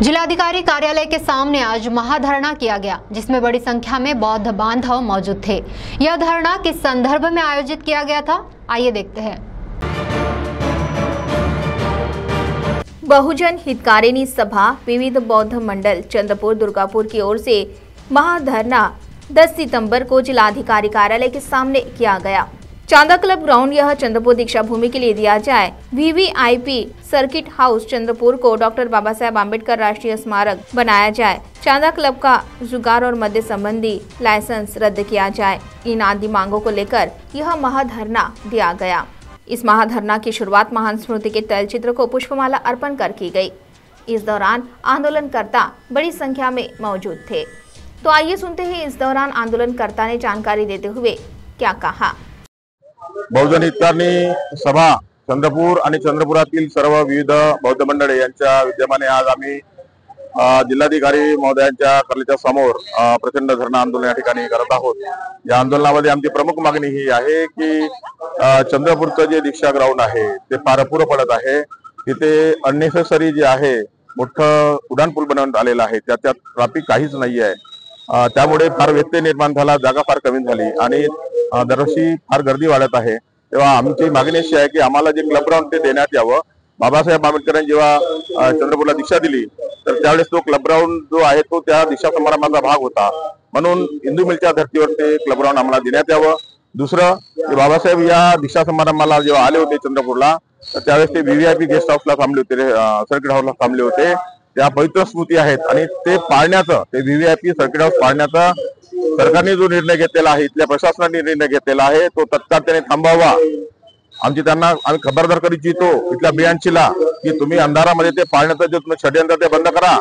जिलाधिकारी कार्यालय के सामने आज महाधरना किया गया, जिसमें बड़ी संख्या में बौद्ध बांधव मौजूद थे। यह धरना किस संदर्भ में आयोजित किया गया था, आइए देखते हैं। बहुजन हितकारिणी सभा विविध बौद्ध मंडल चंद्रपुर दुर्गापुर की ओर से महाधरना 10 सितंबर को जिलाधिकारी कार्यालय के सामने किया गया। चांदा क्लब ग्राउंड यह चंद्रपुर दीक्षा भूमि के लिए दिया जाए। वीवीआईपी सर्किट हाउस चंद्रपुर को डॉक्टर बाबा साहेब आम्बेडकर राष्ट्रीय स्मारक बनाया जाए। चांदा क्लब का जुगार और मद्य संबंधी लाइसेंस रद्द किया जाए। इन आदि मांगों को लेकर यह महाधरना दिया गया। इस महाधरना की शुरुआत महान स्मृति के तैलचित्र को पुष्पमाला अर्पण कर की गई। इस दौरान आंदोलनकर्ता बड़ी संख्या में मौजूद थे। तो आइए सुनते हैं इस दौरान आंदोलनकर्ता ने जानकारी देते हुए क्या कहा। बहुजन हितकारिणी सभा चंद्रपूर आणि चंद्रपुरातील सर्व विविध बौद्ध मंडळे यांच्या विद्यमाने आज आम्ही जिल्हाधिकारी महोदयांच्या कार्यालयाच्या समोर प्रचंड धरणं आंदोलन या ठिकाणी करत आहोत। या आंदोलनामध्ये आमची प्रमुख मागणी ही आहे की चंद्रपूरचं जे दीक्षा ग्राउंड आहे ते फार अपुरं पडत आहे। तिथे अननेसेसरी जे आहे मोठं उड्डाण पूल बनवण्यात आलेला आहे, त्याच्यात ट्रॅफिक काहीच नाही आहे। त्यामुळे फार व्यत्यय निर्माण झाला, जागा फार कमी झाली आणि दरवर्षी फार गर्दी वाढत आहे। तेव्हा आमची मागणी अशी आहे की आम्हाला जे क्लब ग्राउंड ते देण्यात यावं। बाबासाहेब आंबेडकरांनी जेव्हा चंद्रपूरला दीक्षा दिली तर त्यावेळेस तो क्लब ग्राउंड जो आहे तो त्या दीक्षा समारंभाचा भाग होता, म्हणून हिंदू मिलच्या धर्तीवर ते क्लब ग्राउंड आम्हाला देण्यात यावं। दुसरं, बाबासाहेब या दीक्षा समारंभाला जेव्हा आले होते चंद्रपूरला तर त्यावेळेस ते वीवीआयपी गेस्ट हाऊसला थांबले होते, सर्किट हाऊसला थांबले होते। त्या पवित्र स्मृती आहेत आणि ते पाळण्याचं, ते वीवीआयपी सर्किट हाऊस पाळण्याचा सरकारने जो निर्णय घेतलेला आहे, इथल्या प्रशासनाने निर्णय घेतलेला आहे, तो तत्काळ त्याने थांबवावा। आम्ही खबरदार करू इच्छितो इथल्या बियांचीला की तुम्ही अंधारामध्ये ते पाळण्याचं जे तुम्ही षडयंत्र ते बंद करा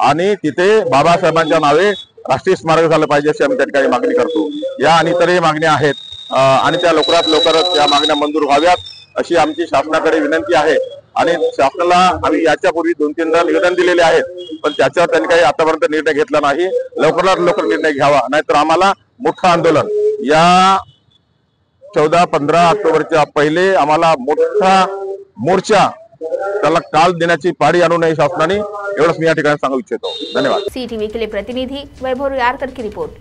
आणि तिथे बाबासाहेबांच्या नावे राष्ट्रीय स्मारक झालं पाहिजे अशी आम्ही त्या ठिकाणी मागणी करतो। या आणि इतरही मागण्या आहेत आणि त्या लवकरात लवकरच या मागण्या मंजूर व्हाव्यात अशी आमची शासनाकडे विनंती आहे। आणि शासनाला आम्ही याच्यापूर्वी 2-3दा निवेदन दिलेले आहेत, पण त्याच्यावर त्यांनी काही आतापर्यंत निर्णय घेतला नाही। लवकरात लवकर निर्णय घ्यावा, नाहीतर आम्हाला मोठं आंदोलन या 14-15 ऑक्टोबरच्या पहिले आम्हाला मोठा मोर्चा त्याला काल देण्याची पाडी आणू नये शासनाने, एवढंच मी या ठिकाणी सांगू इच्छितो। धन्यवाद। CTV के लिए प्रतिनिधि वैभव रुयारकर की रिपोर्ट।